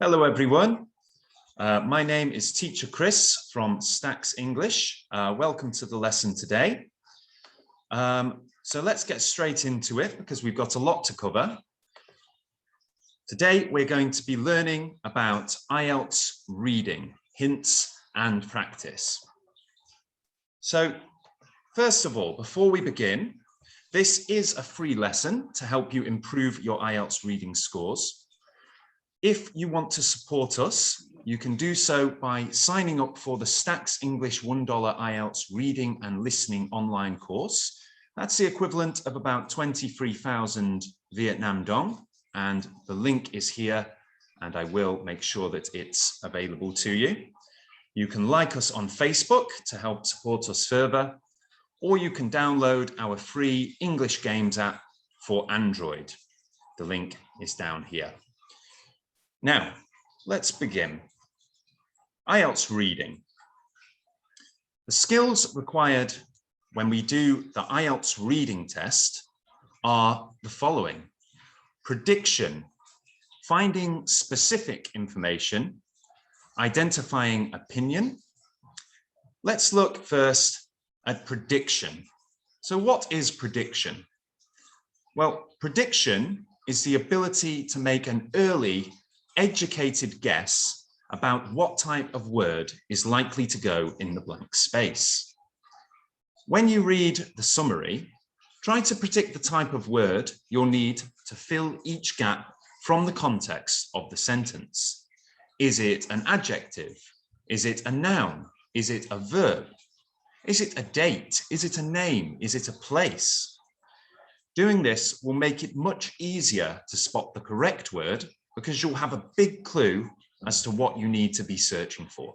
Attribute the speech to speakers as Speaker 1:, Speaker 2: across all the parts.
Speaker 1: Hello everyone, my name is Teacher Chris from Stacks English. Welcome to the lesson today. So let's get straight into it because we've got a lot to cover. Today we're going to be learning about IELTS reading, hints and practice. So first of all, before we begin, this is a free lesson to help you improve your IELTS reading scores. If you want to support us, you can do so by signing up for the Stacks English $1 IELTS reading and listening online course. That's the equivalent of about 23,000 Vietnam dong, and the link is here, and I will make sure that it's available to you. You can like us on Facebook to help support us further, or you can download our free English Games app for Android. The link is down here. Now, let's begin. IELTS reading. The skills required when we do the IELTS reading test are the following: prediction, finding specific information, identifying opinion. Let's look first at prediction. So what is prediction? Well, prediction is the ability to make an early, educated guess about what type of word is likely to go in the blank space. When you read the summary, try to predict the type of word you'll need to fill each gap from the context of the sentence. Is it an adjective? Is it a noun? Is it a verb? Is it a date? Is it a name? Is it a place? Doing this will make it much easier to spot the correct word because you'll have a big clue as to what you need to be searching for.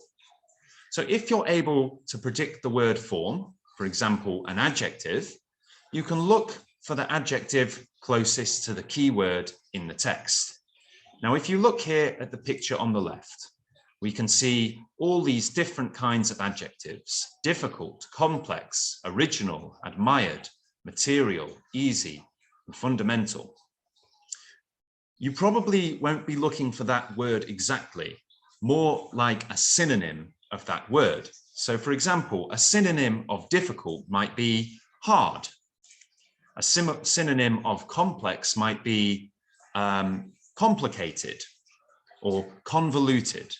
Speaker 1: So if you're able to predict the word form, for example, an adjective, you can look for the adjective closest to the keyword in the text. Now, if you look here at the picture on the left, we can see all these different kinds of adjectives: difficult, complex, original, admired, material, easy, and fundamental. You probably won't be looking for that word exactly, more like a synonym of that word. So for example, a synonym of difficult might be hard. A synonym of complex might be complicated or convoluted.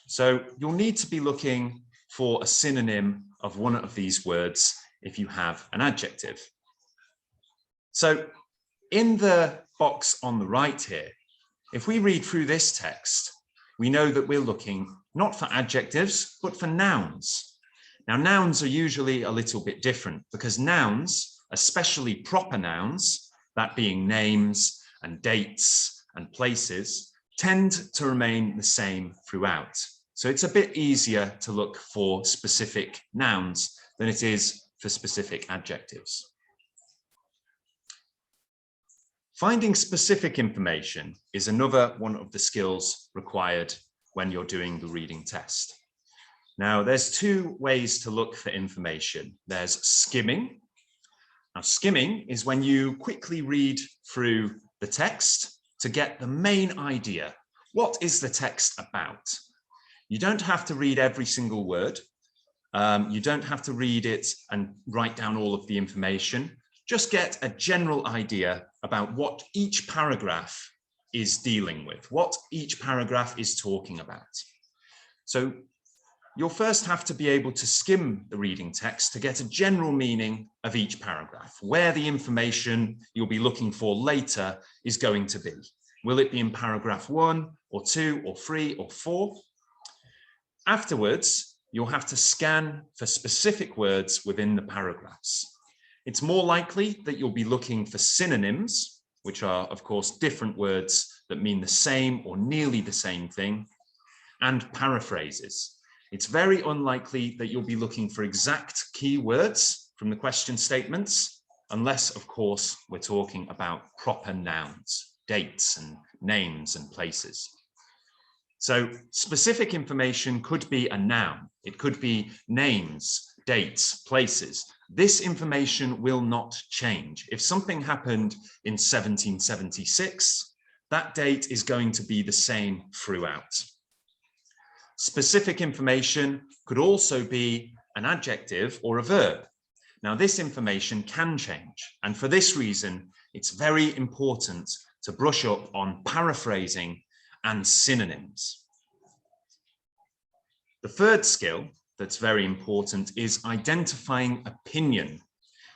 Speaker 1: So you'll need to be looking for a synonym of one of these words if you have an adjective. So in the box on the right here, if we read through this text, we know that we're looking not for adjectives, but for nouns. Now, nouns are usually a little bit different because nouns, especially proper nouns, that being names and dates and places, tend to remain the same throughout. So it's a bit easier to look for specific nouns than it is for specific adjectives. Finding specific information is another one of the skills required when you're doing the reading test. Now, there's two ways to look for information. There's skimming. Now, skimming is when you quickly read through the text to get the main idea. What is the text about? You don't have to read every single word. You don't have to read it and write down all of the information. Just get a general idea about what each paragraph is dealing with, what each paragraph is talking about. So you'll first have to be able to skim the reading text to get a general meaning of each paragraph, where the information you'll be looking for later is going to be. Will it be in paragraph 1 or 2 or 3 or 4? Afterwards, you'll have to scan for specific words within the paragraphs. It's more likely that you'll be looking for synonyms, which are, of course, different words that mean the same or nearly the same thing, and paraphrases. It's very unlikely that you'll be looking for exact keywords from the question statements, unless, of course, we're talking about proper nouns, dates and names and places. So specific information could be a noun. It could be names, dates, places. This information will not change. If something happened in 1776, that date is going to be the same throughout. Specific information could also be an adjective or a verb. Now, this information can change, and for this reason, it's very important to brush up on paraphrasing and synonyms. The third skill that's very important is identifying opinion.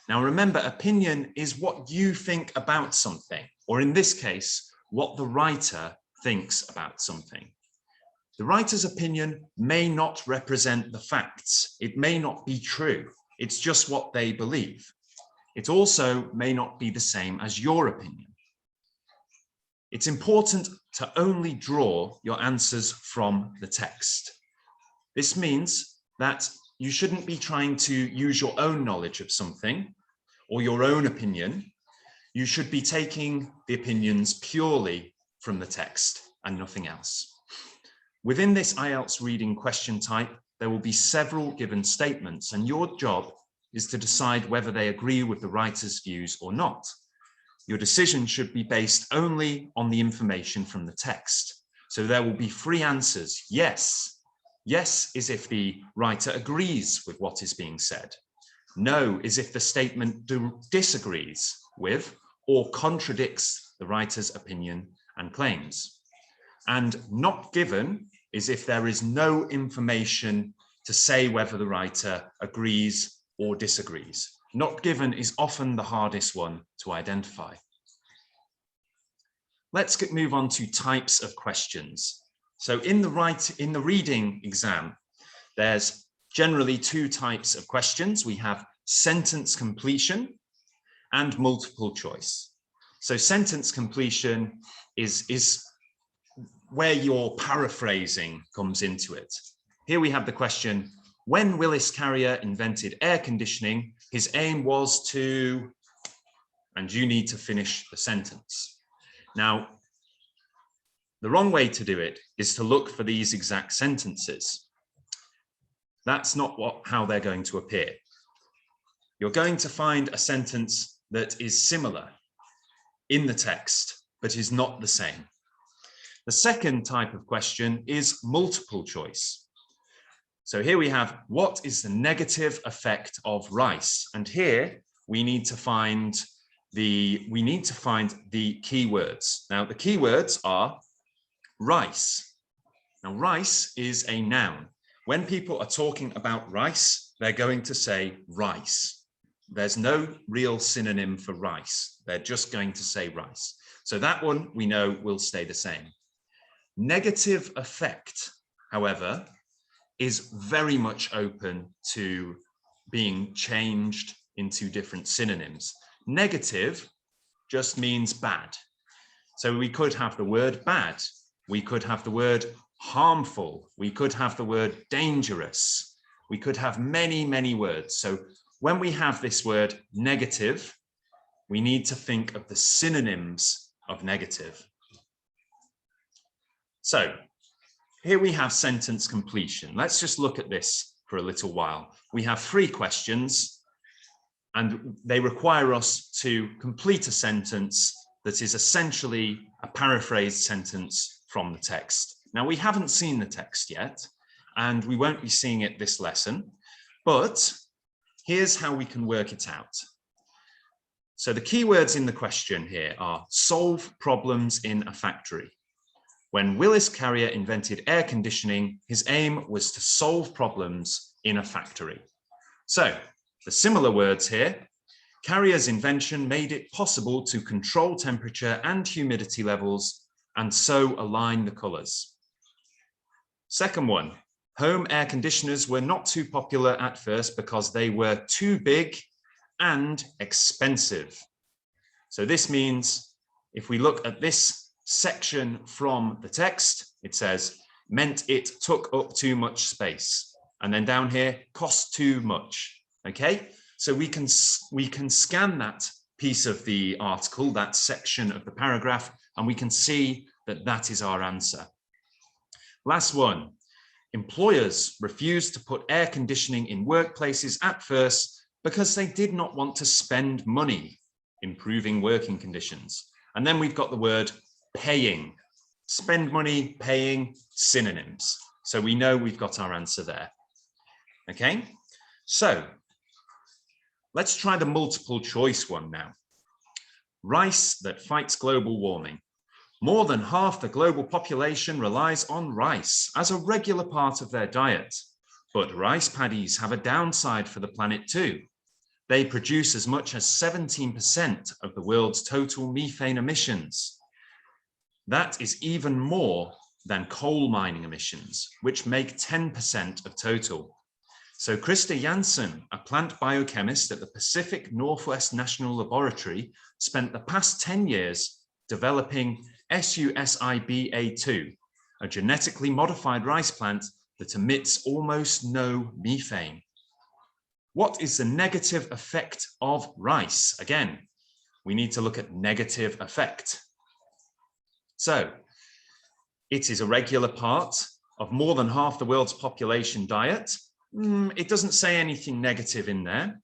Speaker 1: Now, remember, opinion is what you think about something, or in this case, what the writer thinks about something. The writer's opinion may not represent the facts. It may not be true. It's just what they believe. It also may not be the same as your opinion. It's important to only draw your answers from the text. This means that you shouldn't be trying to use your own knowledge of something or your own opinion. You should be taking the opinions purely from the text and nothing else. Within this IELTS reading question type, there will be several given statements, and your job is to decide whether they agree with the writer's views or not. Your decision should be based only on the information from the text. So there will be three answers. Yes. Yes is if the writer agrees with what is being said. No is if the statement disagrees with or contradicts the writer's opinion and claims. And not given is if there is no information to say whether the writer agrees or disagrees. Not given is often the hardest one to identify. Let's move on to types of questions. So in the reading exam, there's generally two types of questions. We have sentence completion and multiple choice. So sentence completion is where your paraphrasing comes into it. Here we have the question, when Willis Carrier invented air conditioning, his aim was to, and you need to finish the sentence. Now, the wrong way to do it is to look for these exact sentences. That's not how they're going to appear. You're going to find a sentence that is similar in the text, but is not the same. The second type of question is multiple choice. So here we have, what is the negative effect of rice? And here we need to find the keywords. Now the keywords are rice. Now rice is a noun. When people are talking about rice, they're going to say rice. There's no real synonym for rice. They're just going to say rice. So that one we know will stay the same. Negative effect, however, is very much open to being changed into different synonyms. Negative just means bad. So we could have the word bad. We could have the word harmful. We could have the word dangerous. We could have many, many words. So when we have this word negative, we need to think of the synonyms of negative. So here we have sentence completion. Let's just look at this for a little while. We have three questions and they require us to complete a sentence that is essentially a paraphrased sentence from the text. Now, we haven't seen the text yet, and we won't be seeing it this lesson, but here's how we can work it out. So the keywords in the question here are solve problems in a factory. When Willis Carrier invented air conditioning, his aim was to solve problems in a factory. So the similar words here, Carrier's invention made it possible to control temperature and humidity levels and so align the colors. Second one, home air conditioners were not too popular at first because they were too big and expensive. So this means if we look at this section from the text, it says, meant it took up too much space. And then down here, cost too much. Okay, so we can scan that piece of the article, that section of the paragraph, and we can see that that is our answer. Last one, employers refused to put air conditioning in workplaces at first because they did not want to spend money improving working conditions. And then we've got the word paying. Spend money, paying, synonyms. So we know we've got our answer there. Okay, so let's try the multiple choice one now. Rice that fights global warming. More than half the global population relies on rice as a regular part of their diet. But rice paddies have a downside for the planet too. They produce as much as 17% of the world's total methane emissions. That is even more than coal mining emissions, which make 10% of total. So Krista Janssen, a plant biochemist at the Pacific Northwest National Laboratory, spent the past 10 years developing SUSIBA2, a genetically modified rice plant that emits almost no methane. What is the negative effect of rice? Again, we need to look at negative effect. So, it is a regular part of more than half the world's population diet. It doesn't say anything negative in there.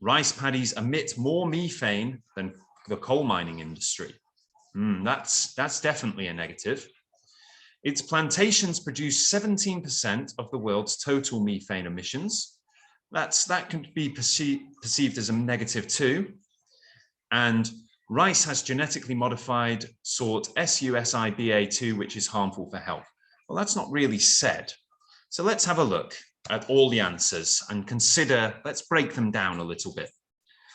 Speaker 1: Rice paddies emit more methane than the coal mining industry. That's definitely a negative. Its plantations produce 17% of the world's total methane emissions. That can be perceived as a negative too. And rice has genetically modified sort SUSIBA2, which is harmful for health. Well, that's not really said. So let's have a look at all the answers and consider, let's break them down a little bit.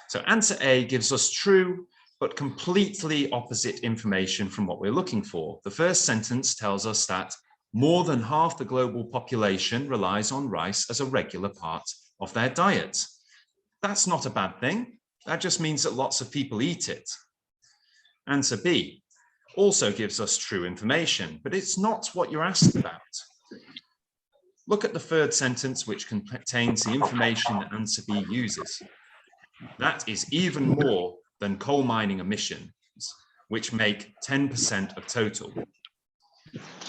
Speaker 1: So answer A gives us true, but completely opposite information from what we're looking for. The first sentence tells us that more than half the global population relies on rice as a regular part of their diet. That's not a bad thing. That just means that lots of people eat it. Answer B also gives us true information, but it's not what you're asked about. Look at the third sentence, which contains the information that answer B uses. That is even more than coal mining emissions, which make 10% of total.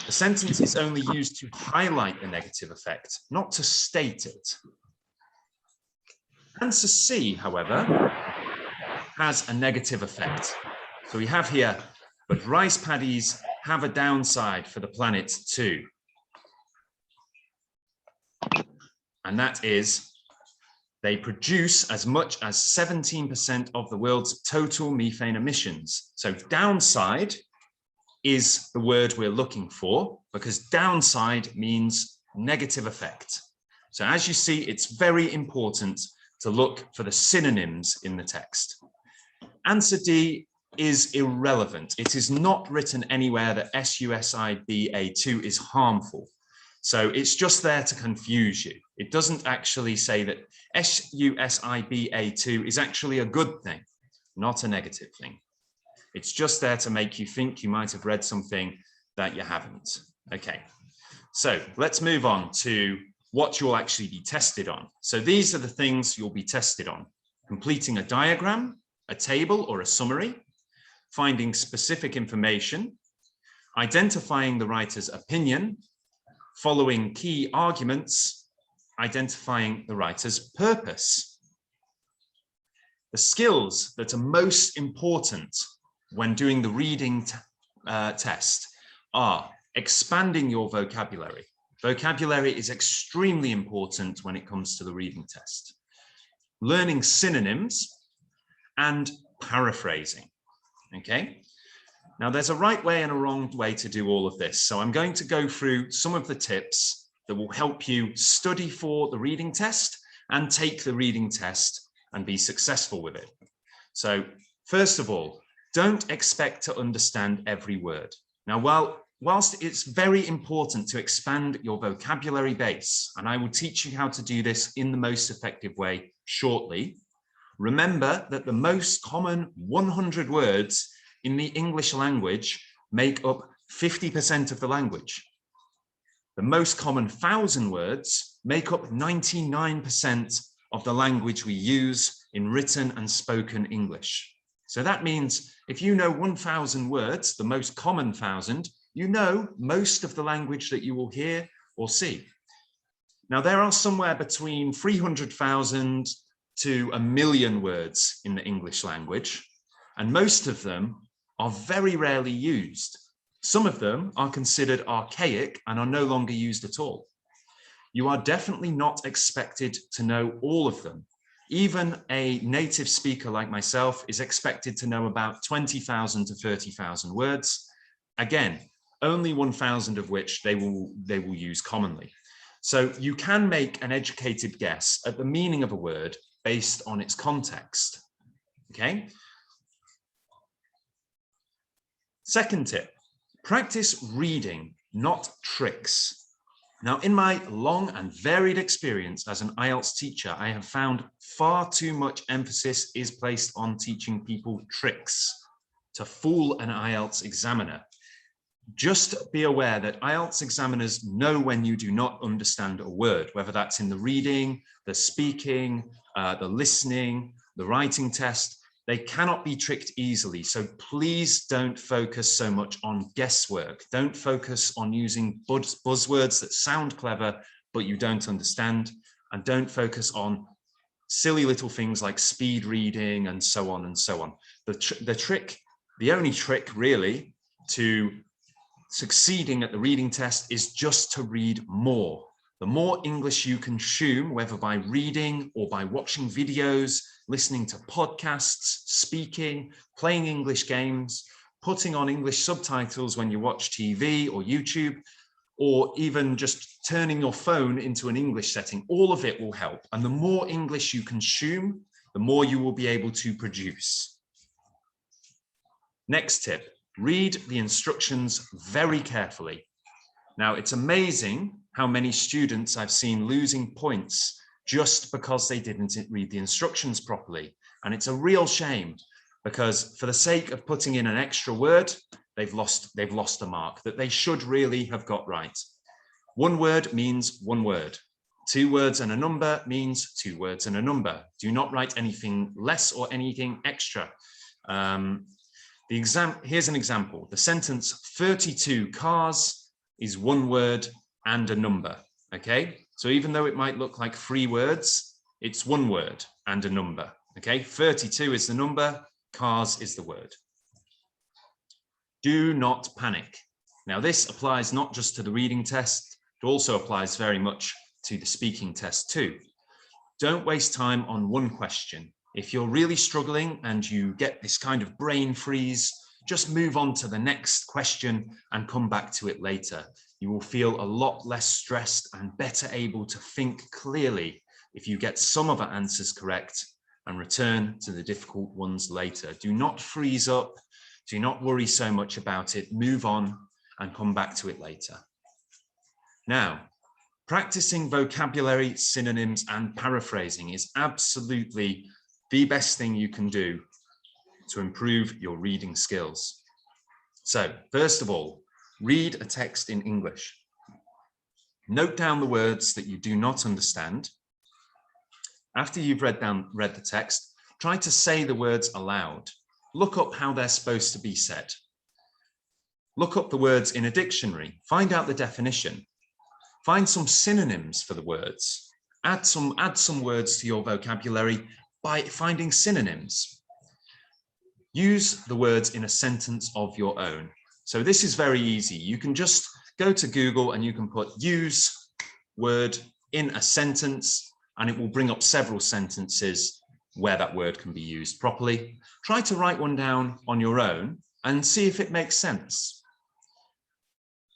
Speaker 1: The sentence is only used to highlight the negative effect, not to state it. Answer C, however, has a negative effect. So we have here, but rice paddies have a downside for the planet too. And that is, they produce as much as 17% of the world's total methane emissions. So downside is the word we're looking for, because downside means negative effect. So as you see, it's very important to look for the synonyms in the text. Answer D is irrelevant. It is not written anywhere that SUSIBA2 is harmful. So it's just there to confuse you. It doesn't actually say that SUSIBA2 is actually a good thing, not a negative thing. It's just there to make you think you might have read something that you haven't. Okay, so let's move on to what you'll actually be tested on. So these are the things you'll be tested on: completing a diagram, a table or a summary, finding specific information, identifying the writer's opinion, following key arguments, identifying the writer's purpose. The skills that are most important when doing the reading test are expanding your vocabulary. Vocabulary is extremely important when it comes to the reading test. Learning synonyms and paraphrasing, okay? Now there's a right way and a wrong way to do all of this. So I'm going to go through some of the tips that will help you study for the reading test and take the reading test and be successful with it. So first of all, don't expect to understand every word. Now, whilst it's very important to expand your vocabulary base, and I will teach you how to do this in the most effective way shortly, remember that the most common 100 words in the English language make up 50% of the language. The most common 1,000 words make up 99% of the language we use in written and spoken English. So that means if you know 1,000 words, the most common 1,000, you know most of the language that you will hear or see. Now there are somewhere between 300,000 to 1 million words in the English language, and most of them are very rarely used. Some of them are considered archaic and are no longer used at all. You are definitely not expected to know all of them. Even a native speaker like myself is expected to know about 20,000 to 30,000 words. Again, only 1,000 of which they will use commonly. So you can make an educated guess at the meaning of a word based on its context. Okay. Second tip, practice reading, not tricks. Now, in my long and varied experience as an IELTS teacher, I have found far too much emphasis is placed on teaching people tricks to fool an IELTS examiner. Just be aware that IELTS examiners know when you do not understand a word, whether that's in the reading, the speaking, the listening, the writing test. They cannot be tricked easily. So please don't focus so much on guesswork. Don't focus on using buzzwords that sound clever, but you don't understand. And don't focus on silly little things like speed reading and so on and so on. The only trick really to succeeding at the reading test is just to read more. The more English you consume, whether by reading or by watching videos, listening to podcasts, speaking, playing English games, putting on English subtitles when you watch TV or YouTube, or even just turning your phone into an English setting, all of it will help. And the more English you consume, the more you will be able to produce. Next tip, read the instructions very carefully. Now, it's amazing how many students I've seen losing points just because they didn't read the instructions properly. And it's a real shame because for the sake of putting in an extra word, they've lost the mark that they should really have got right. One word means one word. 2 words and a number means 2 words and a number. Do not write anything less or anything extra. Here's an example. The sentence 32 cars is 1 word and a number. Okay, so even though it might look like 3 words, it's 1 word and a number. Okay, 32 is the number, cars is the word. Do not panic. Now, this applies not just to the reading test, it also applies very much to the speaking test too. Don't waste time on one question. If you're really struggling and you get this kind of brain freeze, just move on to the next question and come back to it later. You will feel a lot less stressed and better able to think clearly if you get some of the answers correct and return to the difficult ones later. Do not freeze up. Do not worry so much about it. Move on and come back to it later. Now, practicing vocabulary, synonyms, and paraphrasing is absolutely the best thing you can do to improve your reading skills. So, first of all, read a text in English. Note down the words that you do not understand. After you've read the text, try to say the words aloud. Look up how they're supposed to be said. Look up the words in a dictionary. Find out the definition. Find some synonyms for the words. Add some words to your vocabulary by finding synonyms. Use the words in a sentence of your own. So this is very easy. You can just go to Google and you can put use word in a sentence and it will bring up several sentences where that word can be used properly. Try to write one down on your own and see if it makes sense.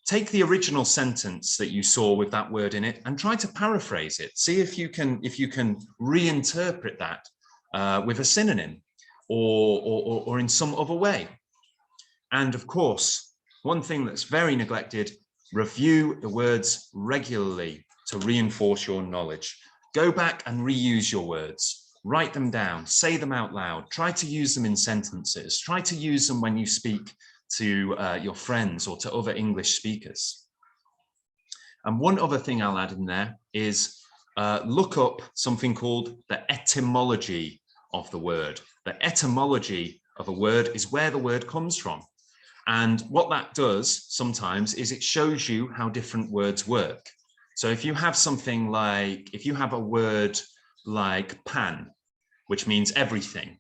Speaker 1: Take the original sentence that you saw with that word in it and try to paraphrase it. See if you can reinterpret that with a synonym or in some other way. And of course, one thing that's very neglected, review the words regularly to reinforce your knowledge. Go back and reuse your words. Write them down, say them out loud, try to use them in sentences, try to use them when you speak to your friends or to other English speakers. And one other thing I'll add in there is look up something called the etymology of the word. The etymology of a word is where the word comes from. And what that does sometimes is it shows you how different words work. So if you have something like, if you have a word like pan, which means everything,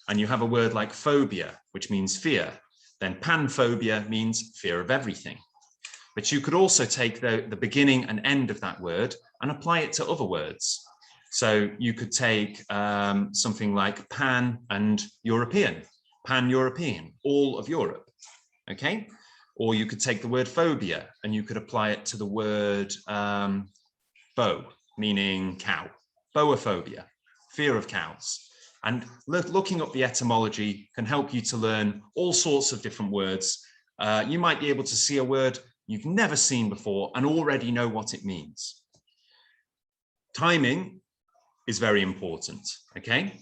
Speaker 1: and you have a word like phobia, which means fear, then panphobia means fear of everything. But you could also take the beginning and end of that word and apply it to other words. So you could take something like pan and European, pan-European, all of Europe, okay? Or you could take the word phobia and you could apply it to the word bow, meaning cow, boaphobia, fear of cows. And looking up the etymology can help you to learn all sorts of different words. You might be able to see a word you've never seen before and already know what it means. Timing is very important, okay?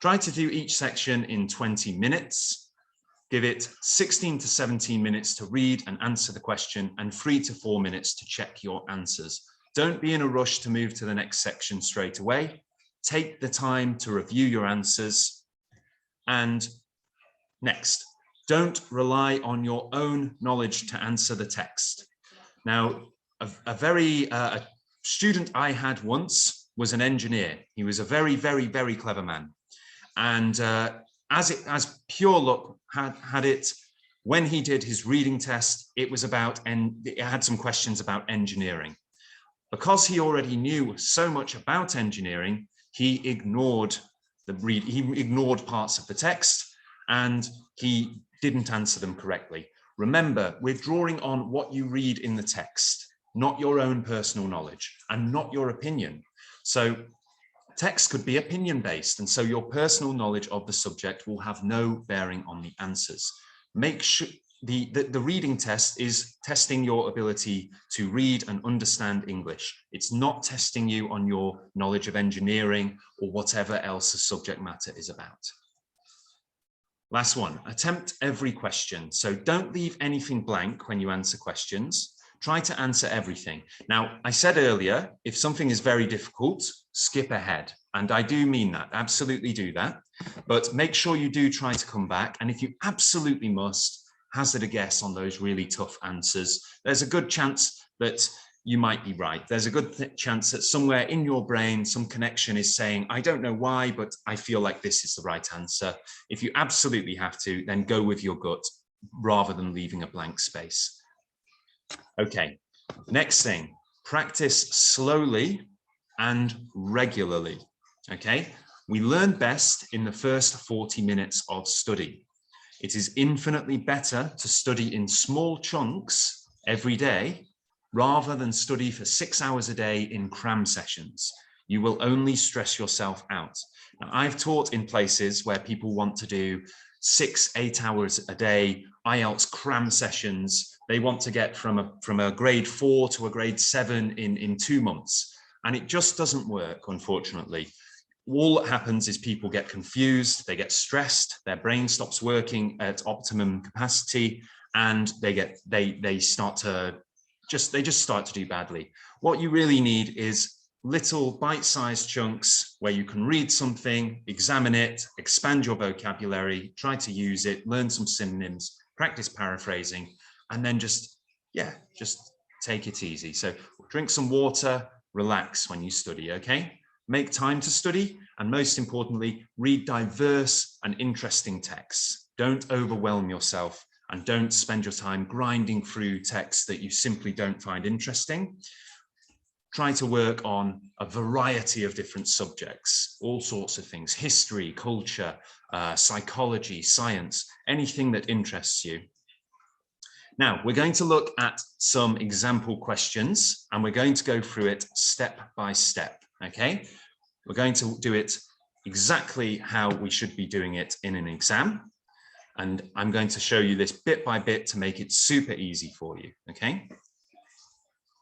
Speaker 1: Try to do each section in 20 minutes. Give it 16 to 17 minutes to read and answer the question and 3 to 4 minutes to check your answers. Don't be in a rush to move to the next section straight away. Take the time to review your answers. And next, don't rely on your own knowledge to answer the text. Now, a student I had once was an engineer. He was a very, very, very clever man. And as pure luck had it, when he did his reading test, it had some questions about engineering. Because he already knew so much about engineering, he ignored parts of the text and he didn't answer them correctly. Remember, we're drawing on what you read in the text, not your own personal knowledge and not your opinion. So text could be opinion-based, and so your personal knowledge of the subject will have no bearing on the answers. Make sure the reading test is testing your ability to read and understand English. It's not testing you on your knowledge of engineering or whatever else the subject matter is about. Last one, attempt every question. So don't leave anything blank when you answer questions. Try to answer everything. Now, I said earlier, if something is very difficult, skip ahead. And I do mean that, absolutely do that. But make sure you do try to come back. And if you absolutely must, hazard a guess on those really tough answers. There's a good chance that you might be right. There's a good chance that somewhere in your brain, some connection is saying, I don't know why, but I feel like this is the right answer. If you absolutely have to, then go with your gut rather than leaving a blank space. Okay, next thing, practice slowly and regularly, okay? We learn best in the first 40 minutes of study. It is infinitely better to study in small chunks every day rather than study for 6 hours a day in cram sessions. You will only stress yourself out. Now, I've taught in places where people want to do 6-8 hours a day IELTS cram sessions. They want to get from a grade 4 to a grade 7 in 2 months. And it just doesn't work, unfortunately. All that happens is people get confused, they get stressed, their brain stops working at optimum capacity, and they just start to do badly. What you really need is little bite-sized chunks where you can read something, examine it, expand your vocabulary, try to use it, learn some synonyms, practice paraphrasing, and then just take it easy. So drink some water, relax when you study, okay? Make time to study, and most importantly, read diverse and interesting texts. Don't overwhelm yourself and don't spend your time grinding through texts that you simply don't find interesting. Try to work on a variety of different subjects, all sorts of things, history, culture, psychology, science, anything that interests you. Now, we're going to look at some example questions and we're going to go through it step by step, okay? We're going to do it exactly how we should be doing it in an exam. And I'm going to show you this bit by bit to make it super easy for you, okay?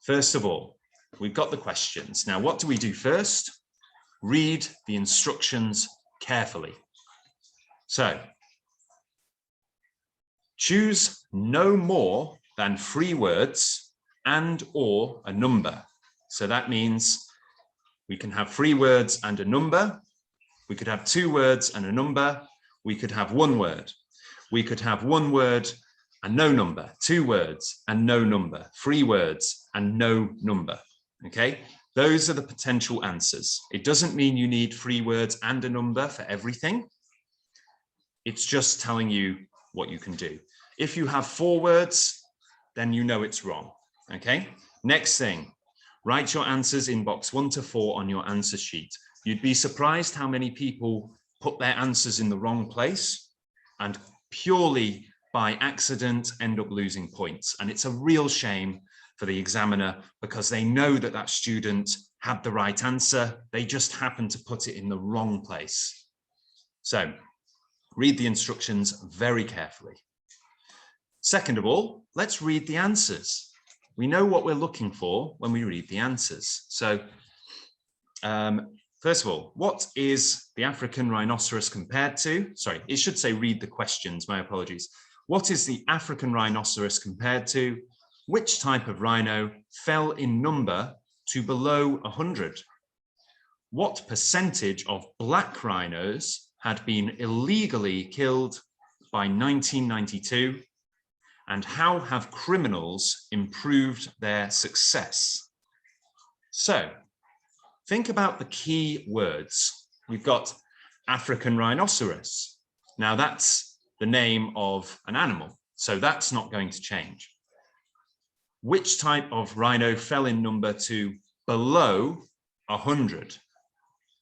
Speaker 1: First of all, we've got the questions. Now, what do we do first? Read the instructions carefully. So, choose no more than 3 words and or a number. So that means we can have 3 words and a number. We could have 2 words and a number. We could have 1 word. We could have 1 word and no number, 2 words and no number, 3 words and no number. Okay, those are the potential answers. It doesn't mean you need 3 words and a number for everything. It's just telling you what you can do. If you have 4 words, then you know it's wrong. Okay, next thing, write your answers in box 1 to 4 on your answer sheet. You'd be surprised how many people put their answers in the wrong place and purely by accident end up losing points. And it's a real shame for the examiner because they know that that student had the right answer. They just happened to put it in the wrong place. So read the instructions very carefully. Second of all, let's read the answers. We know what we're looking for when we read the answers. So first of all, what is the African rhinoceros compared to? Sorry, it should say read the questions, my apologies. What is the African rhinoceros compared to? Which type of rhino fell in number to below 100? What percentage of black rhinos had been illegally killed by 1992? And how have criminals improved their success? So, think about the key words. We've got African rhinoceros. Now that's the name of an animal, so that's not going to change. Which type of rhino fell in number to below 100?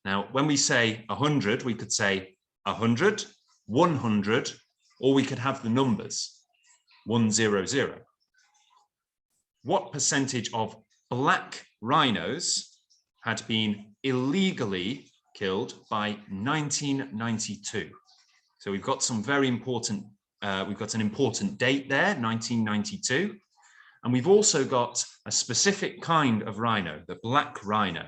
Speaker 1: Now, when we say 100, we could say 100, 100, or we could have the numbers 100. What percentage of black rhinos had been illegally killed by 1992? So we've got some very important, we've got an important date there, 1992. And we've also got a specific kind of rhino, the black rhino.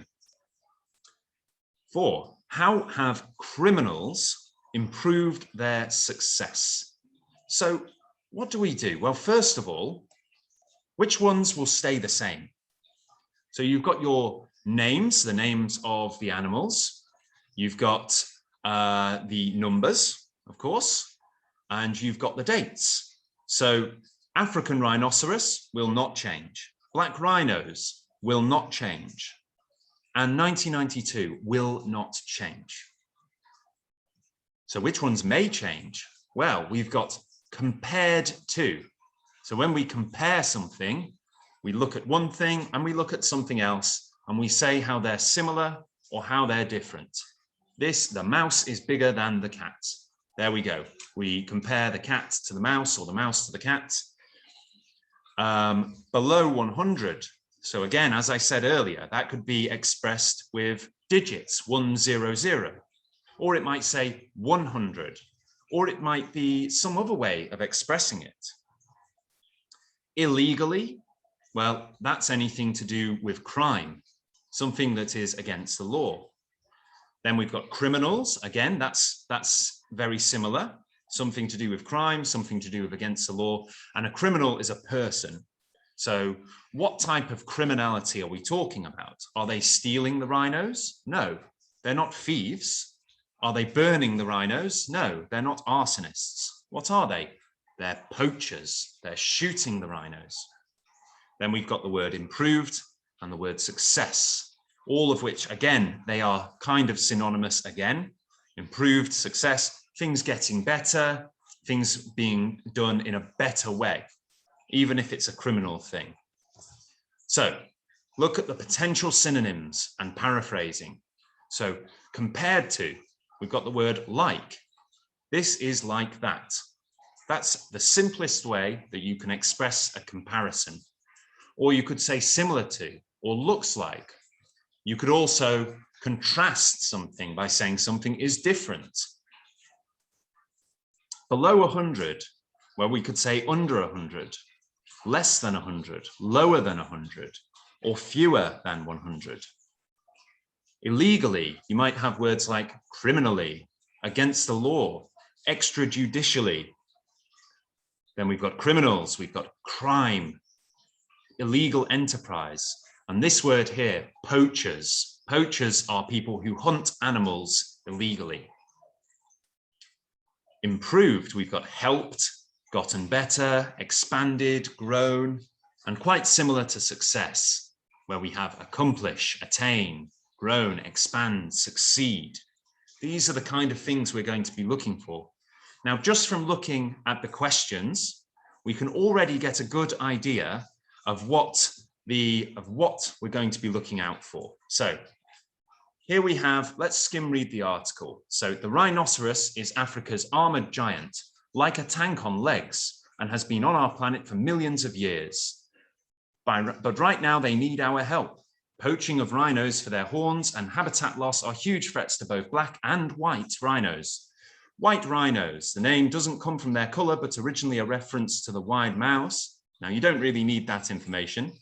Speaker 1: 4, how have criminals improved their success? So what do we do? Well, first of all, which ones will stay the same? So you've got your names, the names of the animals. You've got the numbers, of course, and you've got the dates. So African rhinoceros will not change. Black rhinos will not change. And 1992 will not change. So which ones may change? Well, we've got compared to. So when we compare something, we look at one thing and we look at something else and we say how they're similar or how they're different. The mouse is bigger than the cat. There we go. We compare the cat to the mouse or the mouse to the cat. Below 100. So again, as I said earlier, that could be expressed with digits 100, or it might say 100, or it might be some other way of expressing it. Illegally, well, that's anything to do with crime, something that is against the law. Then we've got criminals. Again, that's very similar. Something to do with crime, something to do with against the law. And a criminal is a person. So what type of criminality are we talking about? Are they stealing the rhinos? No, they're not thieves. Are they burning the rhinos? No, they're not arsonists. What are they? They're poachers. They're shooting the rhinos. Then we've got the word improved and the word success, all of which, again, they are kind of synonymous again. Improved, success, things getting better, things being done in a better way, even if it's a criminal thing. So look at the potential synonyms and paraphrasing. So compared to, we've got the word like. This is like that. That's the simplest way that you can express a comparison. Or you could say similar to, or looks like. You could also contrast something by saying something is different. Below 100, well, we could say under 100, less than 100, lower than 100, or fewer than 100. Illegally, you might have words like criminally, against the law, extrajudicially. Then we've got criminals, we've got crime, illegal enterprise. And this word here, poachers. Poachers are people who hunt animals illegally. Improved, we've got helped, gotten better, expanded, grown, and quite similar to success, where we have accomplish, attain, grown, expand, succeed. These are the kind of things we're going to be looking for. Now, just from looking at the questions, we can already get a good idea of what we're going to be looking out for. So here we have, let's skim read the article. So the rhinoceros is Africa's armored giant, like a tank on legs, and has been on our planet for millions of years. But right now they need our help. Poaching of rhinos for their horns and habitat loss are huge threats to both black and white rhinos. White rhinos, the name doesn't come from their color, but originally a reference to the wide mouths. Now you don't really need that information.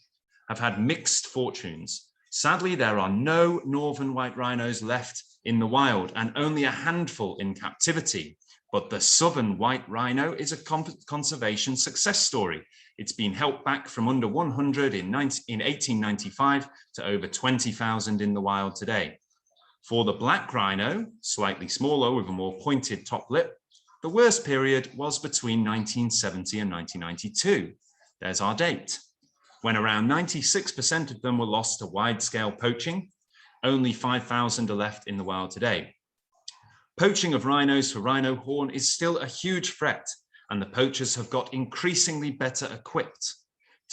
Speaker 1: Have had mixed fortunes. Sadly, there are no northern white rhinos left in the wild and only a handful in captivity. But the southern white rhino is a conservation success story. It's been helped back from under 100 in 1895 to over 20,000 in the wild today. For the black rhino, slightly smaller with a more pointed top lip, the worst period was between 1970 and 1992. There's our date, when around 96% of them were lost to wide-scale poaching. Only 5,000 are left in the wild today. Poaching of rhinos for rhino horn is still a huge threat, and the poachers have got increasingly better equipped.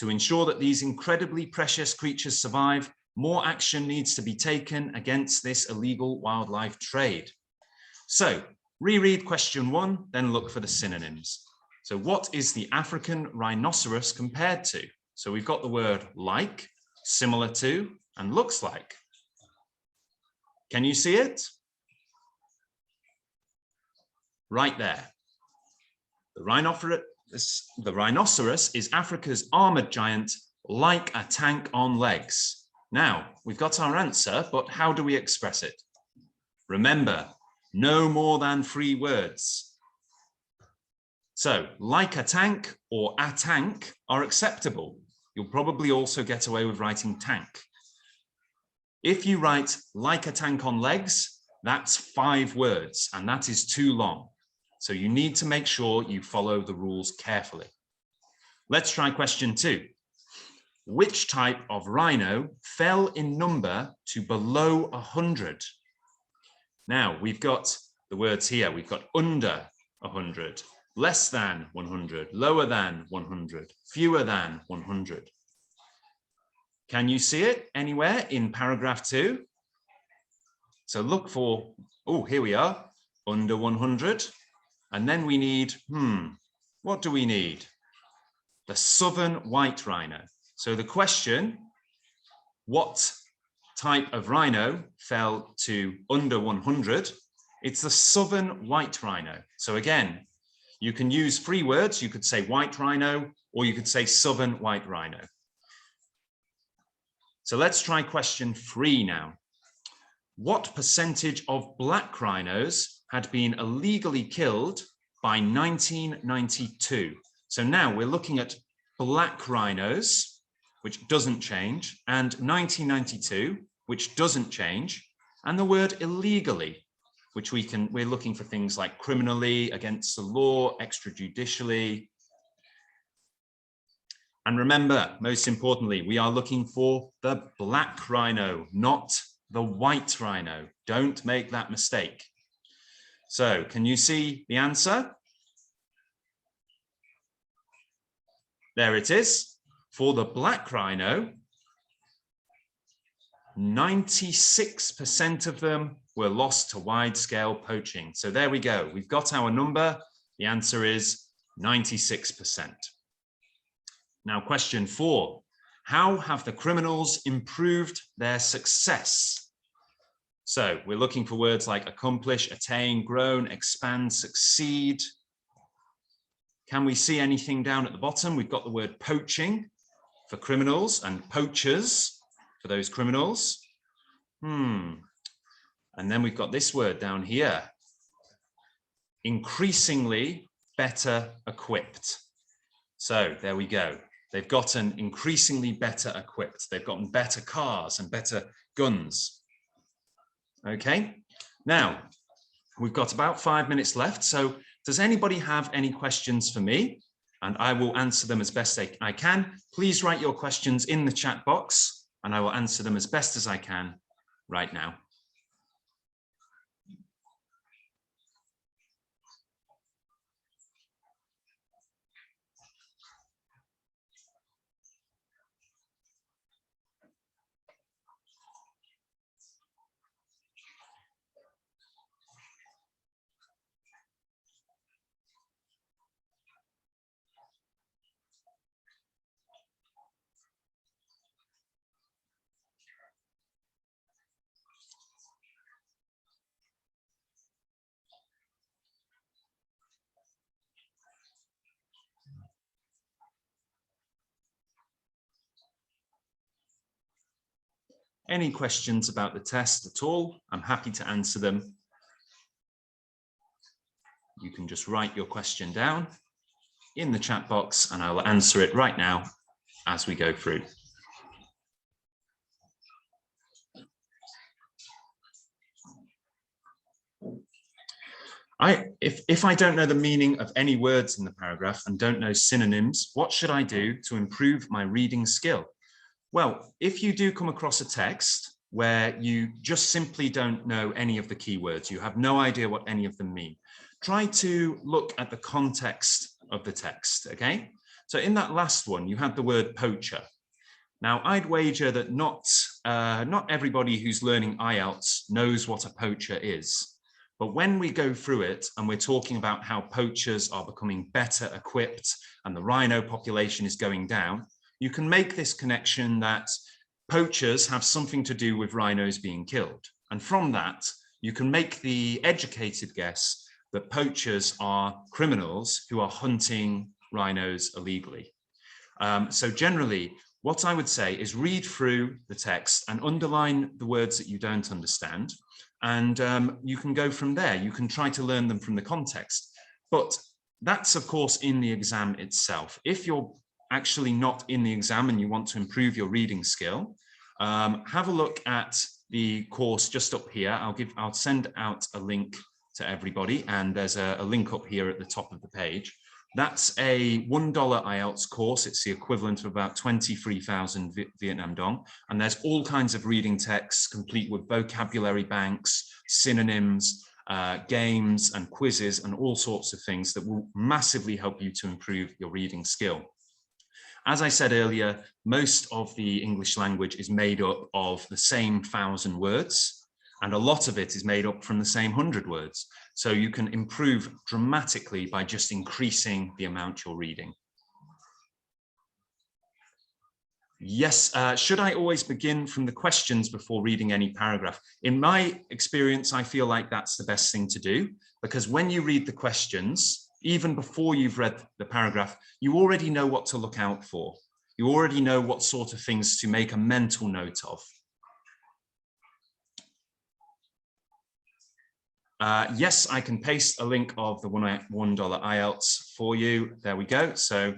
Speaker 1: To ensure that these incredibly precious creatures survive, more action needs to be taken against this illegal wildlife trade. So, reread question 1, then look for the synonyms. So what is the African rhinoceros compared to? So we've got the word like, similar to, and looks like. Can you see it? Right there. The rhinoceros is Africa's armored giant, like a tank on legs. Now, we've got our answer, but how do we express it? Remember, no more than 3 words. So, like a tank or a tank are acceptable. You'll probably also get away with writing tank. If you write like a tank on legs, that's 5 words, and that is too long. So you need to make sure you follow the rules carefully. Let's try question 2. Which type of rhino fell in number to below 100? Now, we've got the words here. We've got under 100, less than 100, lower than 100, fewer than 100. Can you see it anywhere in paragraph 2? So look for, oh, here we are, under 100. And then we need, what do we need? The southern white rhino. So the question, what type of rhino fell to under 100? It's the southern white rhino. So again, you can use 3 words. You could say white rhino, or you could say southern white rhino. So let's try question 3 now. What percentage of black rhinos had been illegally killed by 1992? So now we're looking at black rhinos, which doesn't change, and 1992, which doesn't change, and the word illegally, which we're looking for things like criminally, against the law, extrajudicially. And remember, most importantly, we are looking for the black rhino, not the white rhino. Don't make that mistake. So, can you see the answer? There it is. For the black rhino, 96% of them were lost to wide-scale poaching. So there we go. We've got our number. The answer is 96%. Now, question 4. How have the criminals improved their success? So we're looking for words like accomplish, attain, grown, expand, succeed. Can we see anything down at the bottom? We've got the word poaching for criminals and poachers for those criminals. And then we've got this word down here. Increasingly better equipped. So there we go. They've gotten increasingly better equipped. They've gotten better cars and better guns. Okay, now we've got about 5 minutes left. So does anybody have any questions for me? And I will answer them as best I can. Please write your questions in the chat box and I will answer them as best as I can right now. any questions about the test at all, I'm happy to answer them. You can just write your question down in the chat box and I will answer it right now as we go through. If I don't know the meaning of any words in the paragraph and don't know synonyms, what should I do to improve my reading skill? Well, if you do come across a text where you just simply don't know any of the keywords, you have no idea what any of them mean, try to look at the context of the text, okay? So in that last one, you had the word poacher. Now, I'd wager that not everybody who's learning IELTS knows what a poacher is. But when we go through it and we're talking about how poachers are becoming better equipped and the rhino population is going down, you can make this connection that poachers have something to do with rhinos being killed. And from that, you can make the educated guess that poachers are criminals who are hunting rhinos illegally. So generally, what I would say is read through the text and underline the words that you don't understand. And you can go from there. You can try to learn them from the context. But that's, of course, in the exam itself. If you're actually not in the exam and you want to improve your reading skill, have a look at the course just up here. I'll send out a link to everybody, and there's a link up here at the top of the page. That's a $1 IELTS course. It's the equivalent of about 23,000 Vietnam dong. And there's all kinds of reading texts complete with vocabulary banks, synonyms, games and quizzes and all sorts of things that will massively help you to improve your reading skill. As I said earlier, most of the English language is made up of the same 1,000 words, and a lot of it is made up from the same 100 words. So you can improve dramatically by just increasing the amount you're reading. Yes, should I always begin from the questions before reading any paragraph? In my experience, I feel like that's the best thing to do, because when you read the questions, even before you've read the paragraph, you already know what to look out for. You already know what sort of things to make a mental note of. Yes, I can paste a link of the $1 IELTS for you. There we go. So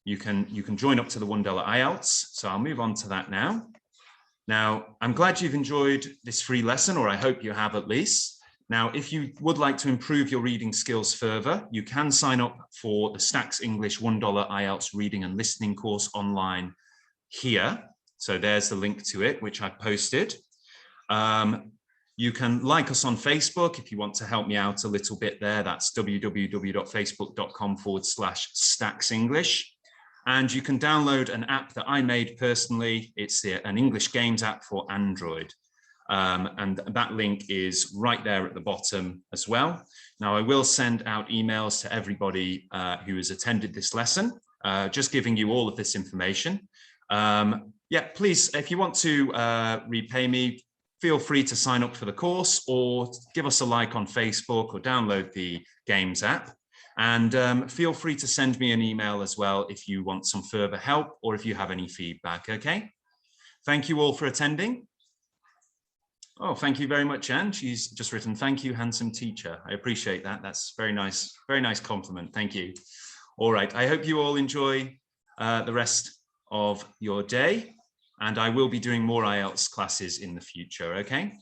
Speaker 1: you can join up to the $1 IELTS. So I'll move on to that now. Now, I'm glad you've enjoyed this free lesson, or I hope you have at least. Now, if you would like to improve your reading skills further, you can sign up for the Stacks English $1 IELTS reading and listening course online here. So there's the link to it, which I posted. You can like us on Facebook if you want to help me out a little bit there. That's www.facebook.com/StacksEnglish. And you can download an app that I made personally. It's an English games app for Android. And that link is right there at the bottom as well. Now, I will send out emails to everybody who has attended this lesson, just giving you all of this information. Yeah, please, if you want to repay me, feel free to sign up for the course or give us a like on Facebook or download the Games app. And feel free to send me an email as well if you want some further help or if you have any feedback, okay? Thank you all for attending. Oh, thank you very much, Anne. She's just written, thank you, handsome teacher. I appreciate that. That's very nice compliment. Thank you. All right, I hope you all enjoy the rest of your day. And I will be doing more IELTS classes in the future, okay?